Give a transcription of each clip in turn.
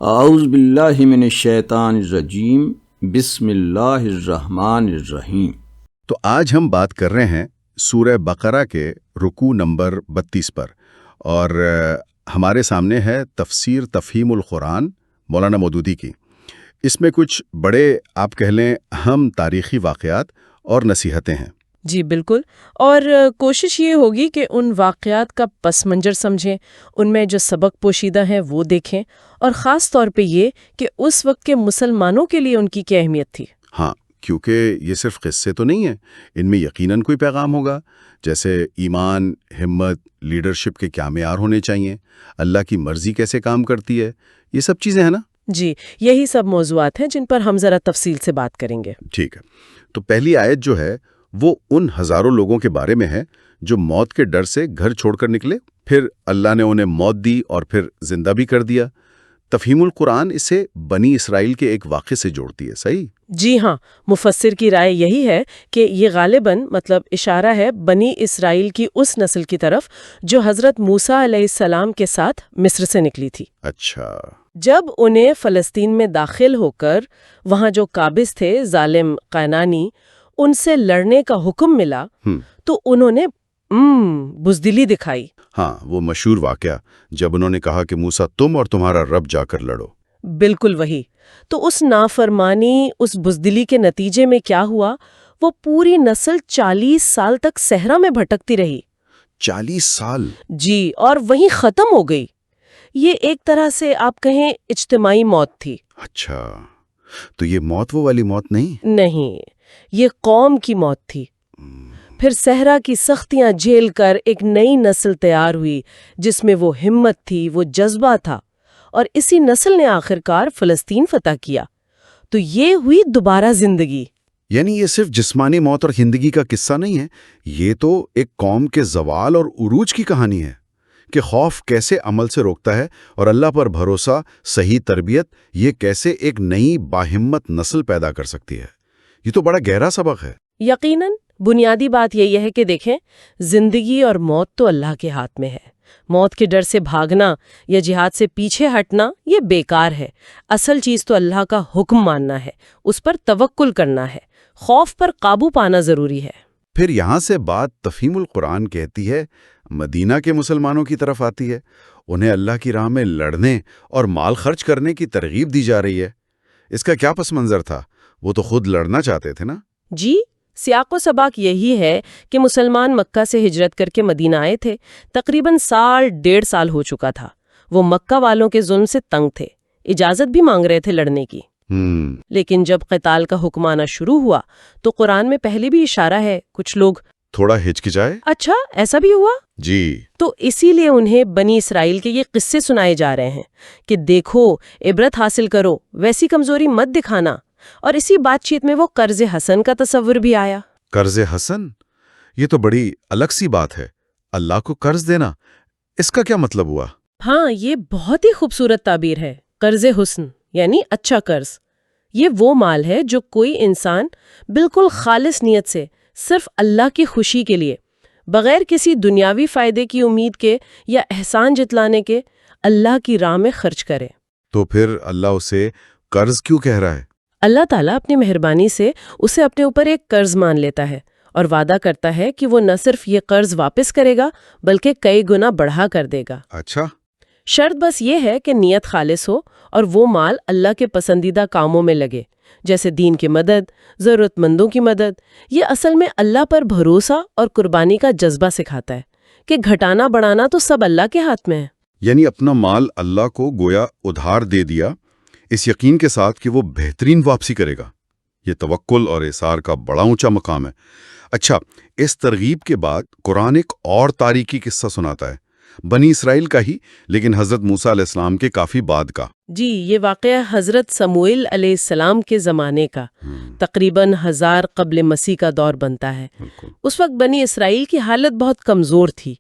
اعوذ باللہ من الشیطان الرجیم بسم اللہ الرحمن الرحیم۔ تو آج ہم بات کر رہے ہیں سورہ بقرہ کے رکوع نمبر 32 پر، اور ہمارے سامنے ہے تفسیر تفہیم القرآن مولانا مودودی کی۔ اس میں کچھ بڑے آپ کہہ لیں اہم تاریخی واقعات اور نصیحتیں ہیں۔ جی بالکل، اور کوشش یہ ہوگی کہ ان واقعات کا پس منظر سمجھیں، ان میں جو سبق پوشیدہ ہیں وہ دیکھیں، اور خاص طور پہ یہ کہ اس وقت کے مسلمانوں کے لیے ان کی کیا اہمیت تھی۔ ہاں، کیونکہ یہ صرف قصے تو نہیں ہیں، ان میں یقیناً کوئی پیغام ہوگا، جیسے ایمان، ہمت، لیڈرشپ کے کیا معیار ہونے چاہیے، اللہ کی مرضی کیسے کام کرتی ہے، یہ سب چیزیں ہیں نا۔ جی، یہی سب موضوعات ہیں جن پر ہم ذرا تفصیل سے بات کریں گے۔ ٹھیک ہے، تو پہلی آیت جو ہے وہ ان ہزاروں لوگوں کے بارے میں ہے جو موت کے ڈر سے گھر چھوڑ کر نکلے، پھر اللہ نے انہیں موت دی اور پھر زندہ بھی کر دیا۔ تفہیم القرآن اسے بنی اسرائیل کے ایک واقعے سے جوڑتی ہے، صحیح؟ جی ہاں، مفسر کی رائے یہی ہے کہ یہ غالباً اشارہ ہے بنی اسرائیل کی اس نسل کی طرف جو حضرت موسیٰ علیہ السلام کے ساتھ مصر سے نکلی تھی۔ اچھا۔ جب انہیں فلسطین میں داخل ہو کر وہاں جو قابض تھے ظالم قینانی، ان سے لڑنے کا حکم ملا تو انہوں نے بزدلی دکھائی۔ ہاں، وہ مشہور واقعہ جب انہوں نے کہا کہ موسیٰ تم اور تمہارا رب جا کر لڑو۔ بالکل وہی۔ تو اس نافرمانی، اس بزدلی کے نتیجے میں کیا ہوا؟ وہ پوری نسل 40 سال تک صحرا میں بھٹکتی رہی۔ 40 سال؟ جی، اور وہیں ختم ہو گئی۔ یہ ایک طرح سے آپ کہیں اجتماعی موت تھی۔ اچھا، تو یہ موت وہ والی موت نہیں؟ نہیں، یہ قوم کی موت تھی۔ پھر صحرا کی سختیاں جھیل کر ایک نئی نسل تیار ہوئی جس میں وہ ہمت تھی، وہ جذبہ تھا، اور اسی نسل نے آخرکار فلسطین فتح کیا۔ تو یہ ہوئی دوبارہ زندگی۔ یعنی یہ صرف جسمانی موت اور زندگی کا قصہ نہیں ہے، یہ تو ایک قوم کے زوال اور عروج کی کہانی ہے کہ خوف کیسے عمل سے روکتا ہے اور اللہ پر بھروسہ، صحیح تربیت، یہ کیسے ایک نئی باہمت نسل پیدا کر سکتی ہے۔ یہ تو بڑا گہرا سبق ہے۔ یقیناً بنیادی بات یہی ہے کہ دیکھیں، زندگی اور موت تو اللہ کے ہاتھ میں ہے۔ موت کے ڈر سے بھاگنا یا جہاد سے پیچھے ہٹنا یہ بیکار ہے۔ اصل چیز تو اللہ کا حکم ماننا ہے، اس پر توکل کرنا ہے، خوف پر قابو پانا ضروری ہے۔ پھر یہاں سے بات تفہیم القرآن کہتی ہے مدینہ کے مسلمانوں کی طرف آتی ہے، انہیں اللہ کی راہ میں لڑنے اور مال خرچ کرنے کی ترغیب دی جا رہی ہے۔ اس کا کیا پس منظر تھا؟ وہ تو خود لڑنا چاہتے تھے نا؟ جی، سیاق و سباق یہی ہے کہ مسلمان مکہ سے ہجرت کر کے مدینہ آئے تھے۔ تقریباً 1.5 سال ہو چکا تھا۔ وہ مکہ والوں کے ظلم سے تنگ تھے، اجازت بھی مانگ رہے تھے لڑنے کی۔ لیکن جب قتال کا حکم آنا شروع ہوا تو قرآن میں پہلے بھی اشارہ ہے کچھ لوگ تھوڑا ہچکچائے۔ اچھا، ایسا بھی ہوا؟ جی۔ تو اسی لیے انہیں بنی اسرائیل کے یہ قصے سنائے جا رہے ہیں کہ دیکھو، عبرت حاصل کرو، ویسی کمزوری مت دکھانا۔ اور اسی بات چیت میں وہ قرض حسن کا تصور بھی آیا۔ قرض حسن؟ یہ تو بڑی الگ سی بات ہے، اللہ کو قرض دینا، اس کا کیا مطلب ہوا؟ ہاں، یہ بہت ہی خوبصورت تعبیر ہے۔ قرض حسن یعنی اچھا قرض۔ یہ وہ مال ہے جو کوئی انسان بالکل خالص نیت سے، صرف اللہ کی خوشی کے لیے، بغیر کسی دنیاوی فائدے کی امید کے یا احسان جتلانے کے، اللہ کی راہ میں خرچ کرے۔ تو پھر اللہ اسے قرض کیوں کہہ رہا ہے؟ اللہ تعالیٰ اپنی مہربانی سے اسے اپنے اوپر ایک قرض مان لیتا ہے اور وعدہ کرتا ہے کہ وہ نہ صرف یہ قرض واپس کرے گا بلکہ کئی گنا بڑھا کر دے گا۔ اچھا۔ شرط بس یہ ہے کہ نیت خالص ہو اور وہ مال اللہ کے پسندیدہ کاموں میں لگے، جیسے دین کی مدد، ضرورت مندوں کی مدد۔ یہ اصل میں اللہ پر بھروسہ اور قربانی کا جذبہ سکھاتا ہے کہ گھٹانا بڑھانا تو سب اللہ کے ہاتھ میں ہے۔ یعنی اپنا مال اللہ کو گویا ادھار دے دیا، اس یقین کے ساتھ کہ وہ بہترین واپسی کرے گا۔ یہ توکل اور اثار کا بڑا اونچا مقام ہے۔ اچھا، اس ترغیب کے بعد قرآن ایک اور تاریخی قصہ سناتا ہے، بنی اسرائیل کا ہی، لیکن حضرت موسیٰ علیہ السلام کے کافی بعد کا۔ جی، یہ واقعہ حضرت سموئیل علیہ السلام کے زمانے کا، تقریباً 1000 قبل مسیح کا دور بنتا ہے۔ اس وقت بنی اسرائیل کی حالت بہت کمزور تھی،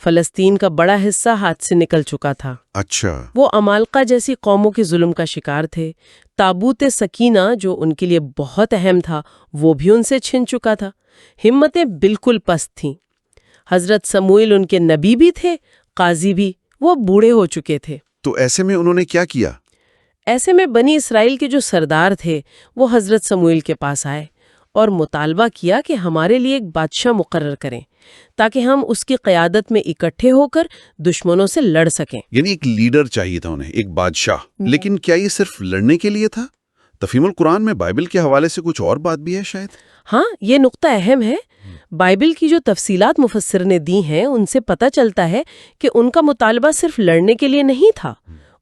فلسطین کا بڑا حصہ ہاتھ سے نکل چکا تھا۔ اچھا۔ وہ عمالقہ جیسی قوموں کے ظلم کا شکار تھے۔ تابوت سکینہ جو ان کے لیے بہت اہم تھا وہ بھی ان سے چھن چکا تھا۔ ہمتیں بالکل پست تھیں۔ حضرت سموئیل ان کے نبی بھی تھے، قاضی بھی، وہ بوڑھے ہو چکے تھے۔ تو ایسے میں انہوں نے کیا کیا؟ ایسے میں بنی اسرائیل کے جو سردار تھے وہ حضرت سموئیل کے پاس آئے اور مطالبہ کیا کہ ہمارے لیے ایک بادشاہ مقرر کریں تاکہ ہم اس کی قیادت میں اکٹھے ہو کر دشمنوں سے لڑ سکیں۔ یعنی ایک لیڈر چاہیے تھا انہیں، ایک بادشاہ۔ لیکن کیا یہ صرف لڑنے کے لیے تھا؟ تفہیم القرآن میں بائبل کے حوالے سے کچھ اور بات بھی ہے شاید؟ ہاں، یہ نقطہ اہم ہے۔ بائبل کی جو تفصیلات مفسر نے دی ہیں ان سے پتہ چلتا ہے کہ ان کا مطالبہ صرف لڑنے کے لیے نہیں تھا۔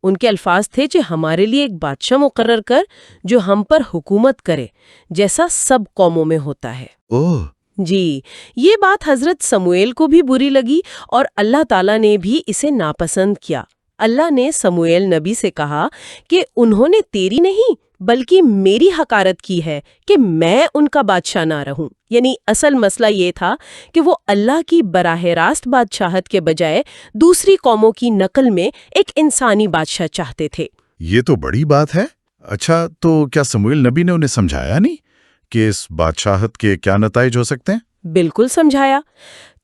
ان کے الفاظ تھے کہ ہمارے لیے ایک بادشاہ مقرر کر جو ہم پر حکومت کرے جیسا سب قوموں میں ہوتا ہے۔ اوہ، جی، یہ بات حضرت سموئیل کو بھی بری لگی اور اللہ تعالیٰ نے بھی اسے ناپسند کیا۔ اللہ نے سموئیل نبی سے کہا کہ انہوں نے تیری نہیں بلکہ میری حقارت کی ہے کہ میں ان کا بادشاہ نہ رہوں۔ یعنی اصل مسئلہ یہ تھا کہ وہ اللہ کی براہ راست بادشاہت کے بجائے دوسری قوموں کی نقل میں ایک انسانی بادشاہ چاہتے تھے۔ یہ تو بڑی بات ہے۔ اچھا، تو کیا سموئیل نبی نے انہیں سمجھایا نہیں کہ اس بادشاہت کے کیا نتائج ہو سکتے ہیں؟ بالکل سمجھایا۔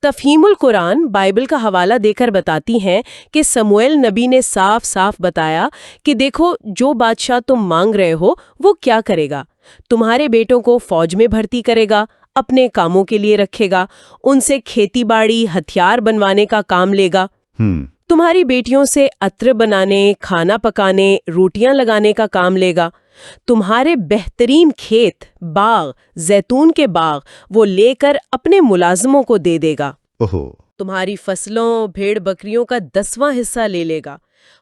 تفہیم القرآن بائبل کا حوالہ دے کر بتاتی ہیں کہ سموئیل نبی نے صاف صاف بتایا کہ دیکھو، جو بادشاہ تم مانگ رہے ہو وہ کیا کرے گا؟ تمہارے بیٹوں کو فوج میں بھرتی کرے گا، اپنے کاموں کے لیے رکھے گا، ان سے کھیتی باڑی ہتھیار بنوانے کا کام لے گا، تمہاری بیٹیوں سے عطر بنانے، کھانا پکانے، روٹیاں لگانے کا کام لے گا، تمہارے بہترین کھیت، باغ، زیتون کے باغ وہ لے کر اپنے ملازموں کو دے دے گا، تمہاری فصلوں، بھیڑ بکریوں کا 10واں حصہ لے لے گا۔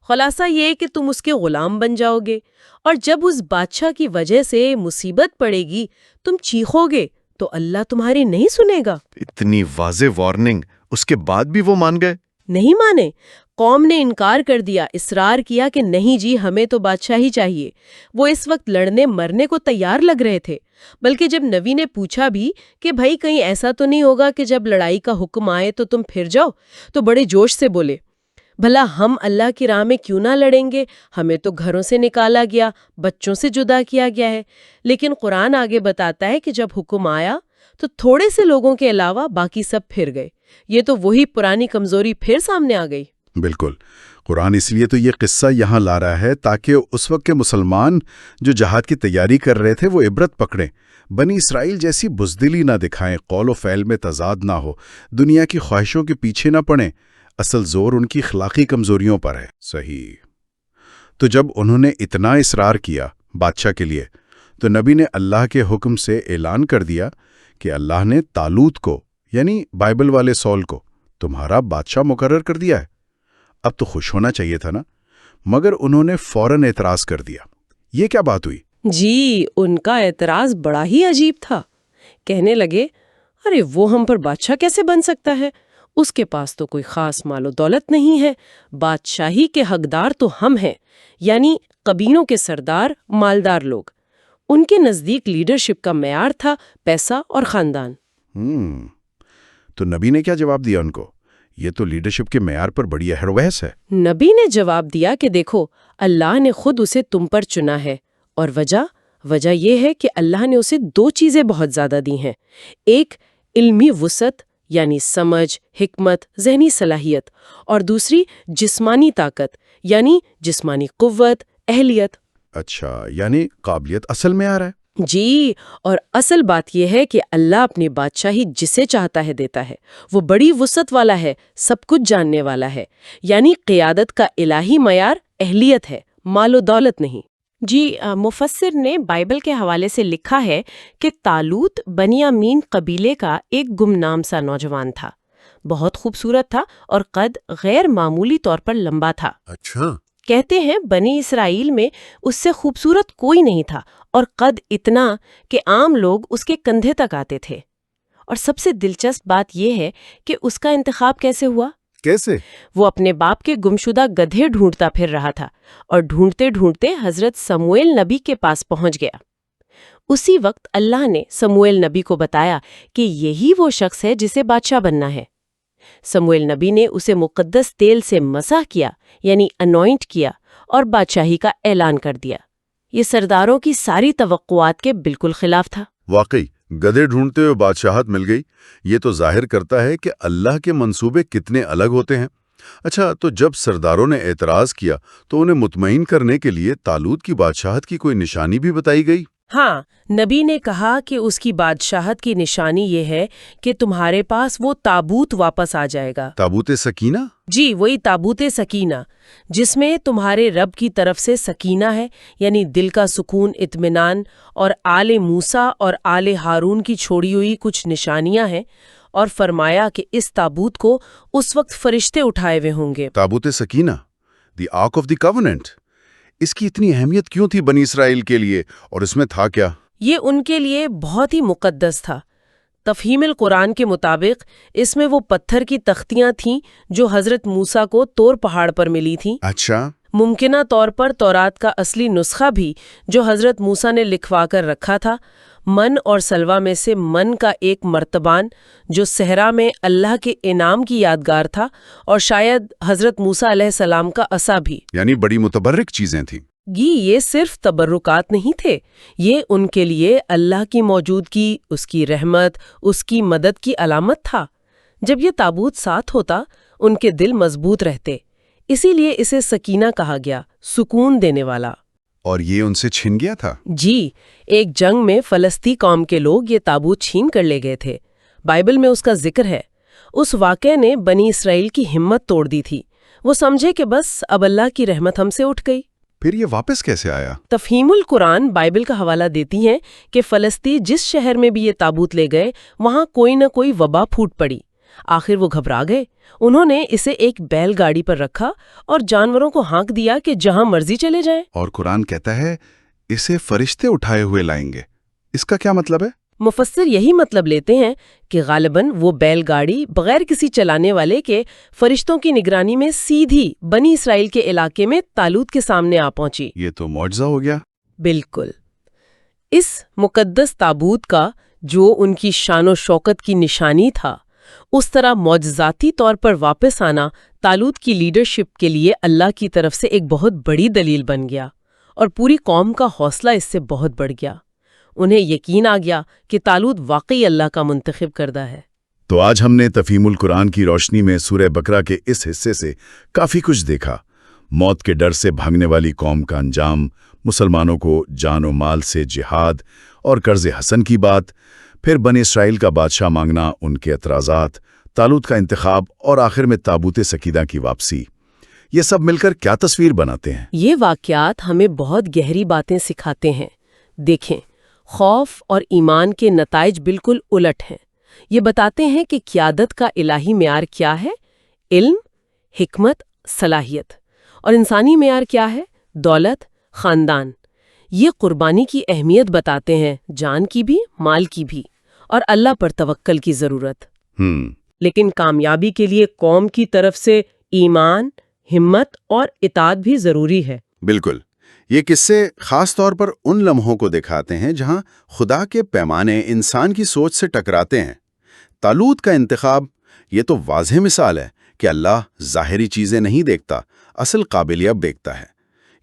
خلاصہ یہ کہ تم اس کے غلام بن جاؤ گے، اور جب اس بادشاہ کی وجہ سے مصیبت پڑے گی تم چیخو گے تو اللہ تمہاری نہیں سنے گا۔ اتنی واضح وارننگ، اس کے بعد بھی وہ مان گئے؟ نہیں مانے۔ قوم نے انکار کر دیا، اصرار کیا کہ نہیں جی، ہمیں تو بادشاہ ہی چاہیے۔ وہ اس وقت لڑنے مرنے کو تیار لگ رہے تھے، بلکہ جب نبی نے پوچھا بھی کہ بھائی کہیں ایسا تو نہیں ہوگا کہ جب لڑائی کا حکم آئے تو تم پھر جاؤ، تو بڑے جوش سے بولے، بھلا ہم اللہ کی راہ میں کیوں نہ لڑیں گے؟ ہمیں تو گھروں سے نکالا گیا، بچوں سے جدا کیا گیا ہے۔ لیکن قرآن آگے بتاتا ہے کہ جب حکم آیا تو تھوڑے سے لوگوں کے علاوہ باقی سب پھر گئے۔ یہ تو وہی پرانی کمزوری پھر سامنے آ گئی۔ بالکل، قرآن اس لیے تو یہ قصہ یہاں لا رہا ہے تاکہ اس وقت کے مسلمان جو جہاد کی تیاری کر رہے تھے وہ عبرت پکڑیں، بنی اسرائیل جیسی بزدلی نہ دکھائیں، قول و فعل میں تضاد نہ ہو، دنیا کی خواہشوں کے پیچھے نہ پڑیں۔ اصل زور ان کی اخلاقی کمزوریوں پر ہے۔ صحیح۔ تو جب انہوں نے اتنا اصرار کیا بادشاہ کے لیے، تو نبی نے اللہ کے حکم سے اعلان کر دیا کہ اللہ نے طالوت کو، یعنی بائبل والے سول کو، تمہارا بادشاہ مقرر کر دیا ہے۔ اب تو خوش ہونا چاہیے تھا نا، مگر انہوں نے فوراً اعتراض کر دیا۔ یہ کیا بات ہوئی؟ جی، ان کا اعتراض بڑا ہی عجیب تھا۔ کہنے لگے، ارے وہ ہم پر بادشاہ کیسے بن سکتا ہے؟ اس کے پاس تو کوئی خاص مال و دولت نہیں ہے، بادشاہی کے حقدار تو ہم ہیں، یعنی قبیلوں کے سردار، مالدار لوگ۔ ان کے نزدیک لیڈرشپ کا معیار تھا پیسہ اور خاندان۔ تو نبی نے کیا جواب دیا ان کو؟ یہ تو لیڈرشپ کے معیار پر بڑی اہر بحث ہے۔ نبی نے جواب دیا کہ دیکھو، اللہ نے خود اسے تم پر چنا ہے، اور وجہ یہ ہے کہ اللہ نے اسے 2 چیزیں بہت زیادہ دی ہیں۔ ایک علمی وسعت، یعنی سمجھ، حکمت، ذہنی صلاحیت، اور دوسری جسمانی طاقت، یعنی جسمانی قوت، اہلیت۔ اچھا، یعنی قابلیت اصل میں آ رہا ہے۔ جی، اور اصل بات یہ ہے کہ اللہ اپنی بادشاہی جسے چاہتا ہے دیتا ہے۔ وہ بڑی وسعت والا ہے، سب کچھ جاننے والا ہے، یعنی قیادت کا الہی معیار اہلیت ہے، مال و دولت نہیں۔ جی، مفسر نے بائبل کے حوالے سے لکھا ہے کہ طالوت بنیامین قبیلے کا ایک گمنام سا نوجوان تھا، بہت خوبصورت تھا اور قد غیر معمولی طور پر لمبا تھا۔ اچھا۔ کہتے ہیں بنی اسرائیل میں اس سے خوبصورت کوئی نہیں تھا، اور قد اتنا کہ عام لوگ اس کے کندھے تک آتے تھے۔ اور سب سے دلچسپ بات یہ ہے کہ اس کا انتخاب کیسے ہوا؟ کیسے؟ وہ اپنے باپ کے گمشدہ گدھے ڈھونڈتا پھر رہا تھا، اور ڈھونڈتے ڈھونڈتے حضرت سموئیل نبی کے پاس پہنچ گیا۔ اسی وقت اللہ نے سموئیل نبی کو بتایا کہ یہی وہ شخص ہے جسے بادشاہ بننا ہے۔ سموئیل نبی نے اسے مقدس تیل سے مسح کیا، یعنی انوائنٹ کیا، اور بادشاہی کا اعلان کر دیا۔ یہ سرداروں کی ساری توقعات کے بالکل خلاف تھا۔ واقعی گدھے ڈھونڈتے ہوئے بادشاہت مل گئی۔ یہ تو ظاہر کرتا ہے کہ اللہ کے منصوبے کتنے الگ ہوتے ہیں۔ اچھا، تو جب سرداروں نے اعتراض کیا تو انہیں مطمئن کرنے کے لیے طالوت کی بادشاہت کی کوئی نشانی بھی بتائی گئی؟ ہاں، نبی نے کہا کہ اس کی بادشاہت کی نشانی یہ ہے کہ تمہارے پاس وہ تابوت واپس آ جائے گا۔ تابوت سکینہ؟ جی، وہی تابوت سکینہ، جس میں تمہارے رب کی طرف سے سکینہ ہے، یعنی دل کا سکون، اطمینان، اور آل موسیٰ اور آل ہارون کی چھوڑی ہوئی کچھ نشانیاں ہیں، اور فرمایا کہ اس تابوت کو اس وقت فرشتے اٹھائے ہوئے ہوں گے۔ تابوت سکینہ، دی آرک آف دی کاوننٹ، اس کی اتنی اہمیت کیوں تھی بنی اسرائیل کے لیے، اور اس میں تھا کیا؟ یہ ان کے لیے بہت ہی مقدس تھا۔ تفہیم القرآن کے مطابق اس میں وہ پتھر کی تختیاں تھیں جو حضرت موسیٰ کو طور پہاڑ پر ملی تھیں۔ اچھا، ممکنہ طور پر تورات کا اصلی نسخہ بھی جو حضرت موسیٰ نے لکھوا کر رکھا تھا، من اور سلوہ میں سے من کا ایک مرتبان جو صحرا میں اللہ کے انعام کی یادگار تھا، اور شاید حضرت موسیٰ علیہ السلام کا عصا بھی۔ یعنی بڑی متبرک چیزیں تھیں۔ یہ صرف تبرکات نہیں تھے، یہ ان کے لیے اللہ کی موجودگی، اس کی رحمت، اس کی مدد کی علامت تھا۔ جب یہ تابوت ساتھ ہوتا، ان کے دل مضبوط رہتے، اسی لیے اسے سکینہ کہا گیا، سکون دینے والا۔ اور یہ ان سے چھن گیا تھا؟ جی، ایک جنگ میں فلسطی قوم کے لوگ یہ تابوت چھین کر لے گئے تھے۔ بائبل میں اس کا ذکر ہے۔ اس واقعے نے بنی اسرائیل کی ہمت توڑ دی تھی۔ وہ سمجھے کہ بس اب اللہ کی رحمت ہم سے اٹھ گئی۔ پھر یہ واپس کیسے آیا؟ تفہیم القرآن بائبل کا حوالہ دیتی ہیں کہ فلسطی جس شہر میں بھی یہ تابوت لے گئے، وہاں کوئی نہ کوئی وبا پھوٹ پڑی۔ آخر وہ گھبرا گئے۔ انہوں نے اسے ایک بیل گاڑی پر رکھا اور جانوروں کو ہانک دیا کہ جہاں مرضی چلے جائیں۔ اور قرآن کہتا ہے اسے فرشتے اٹھائے ہوئے لائیں گے۔ اس کا کیا مطلب ہے؟ مفسر یہی مطلب لیتے ہیں کہ غالباً وہ بیل گاڑی بغیر کسی چلانے والے کے فرشتوں کی نگرانی میں سیدھی بنی اسرائیل کے علاقے میں طالوت کے سامنے آ پہنچی۔ یہ تو معجزہ ہو گیا۔ بالکل۔ اس مقدس تابوت کا جو ان کی شان و شوکت کی نشانی تھا، اس طرح معجزاتی طور پر واپس آنا طالوت کی لیڈرشپ کے لیے اللہ کی طرف سے ایک بہت بڑی دلیل بن گیا، اور پوری قوم کا حوصلہ اس سے بہت بڑھ گیا۔ انہیں یقین آ گیا کہ طالوت واقعی اللہ کا منتخب کردہ ہے۔ تو آج ہم نے تفہیم القرآن کی روشنی میں سورہ بقرہ کے اس حصے سے کافی کچھ دیکھا۔ موت کے ڈر سے بھاگنے والی قوم کا انجام، مسلمانوں کو جان و مال سے جہاد اور قرض حسن کی بات، پھر بنی اسرائیل کا بادشاہ مانگنا، ان کے اعتراضات، طالوت کا انتخاب، اور آخر میں تابوت سکینہ کی واپسی۔ یہ سب مل کر کیا تصویر بناتے ہیں؟ یہ واقعات ہمیں بہت گہری باتیں سکھاتے ہیں۔ دیکھیں، خوف اور ایمان کے نتائج بالکل الٹ ہیں۔ یہ بتاتے ہیں کہ قیادت کا الہی معیار کیا ہے؟ علم، حکمت، صلاحیت۔ اور انسانی معیار کیا ہے؟ دولت، خاندان۔ یہ قربانی کی اہمیت بتاتے ہیں، جان کی بھی، مال کی بھی، اور اللہ پر توکل کی ضرورت۔ لیکن کامیابی کے لیے قوم کی طرف سے ایمان، ہمت اور اطاعت بھی ضروری ہے۔ بالکل۔ یہ قصے خاص طور پر ان لمحوں کو دکھاتے ہیں جہاں خدا کے پیمانے انسان کی سوچ سے ٹکراتے ہیں۔ طالوت کا انتخاب یہ تو واضح مثال ہے کہ اللہ ظاہری چیزیں نہیں دیکھتا، اصل قابلیت دیکھتا ہے۔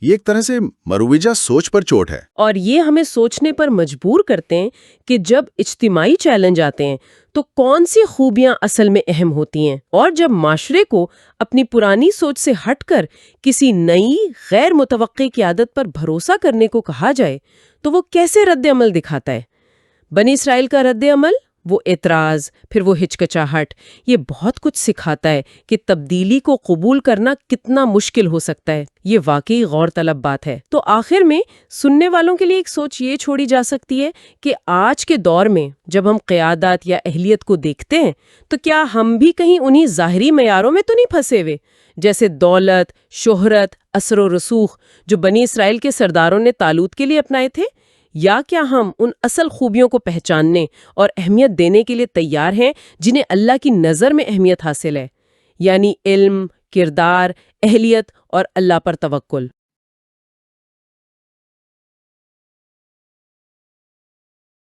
یہ ایک طرح سے مروجہ سوچ پر چوٹ ہے۔ اور یہ ہمیں سوچنے پر مجبور کرتے ہیں کہ جب اجتماعی چیلنج آتے ہیں تو کون سی خوبیاں اصل میں اہم ہوتی ہیں، اور جب معاشرے کو اپنی پرانی سوچ سے ہٹ کر کسی نئی غیر متوقع قیادت پر بھروسہ کرنے کو کہا جائے تو وہ کیسے رد عمل دکھاتا ہے۔ بنی اسرائیل کا رد عمل، وہ اعتراض، پھر وہ ہچکچاہٹ، یہ بہت کچھ سکھاتا ہے کہ تبدیلی کو قبول کرنا کتنا مشکل ہو سکتا ہے۔ یہ واقعی غور طلب بات ہے۔ تو آخر میں سننے والوں کے لیے ایک سوچ یہ چھوڑی جا سکتی ہے کہ آج کے دور میں جب ہم قیادت یا اہلیت کو دیکھتے ہیں تو کیا ہم بھی کہیں انہی ظاہری معیاروں میں تو نہیں پھنسے ہوئے، جیسے دولت، شہرت، اثر و رسوخ، جو بنی اسرائیل کے سرداروں نے طالوت کے لیے اپنائے تھے؟ یا کیا ہم ان اصل خوبیوں کو پہچاننے اور اہمیت دینے کے لیے تیار ہیں جنہیں اللہ کی نظر میں اہمیت حاصل ہے، یعنی علم، کردار، اہلیت اور اللہ پر توکل؟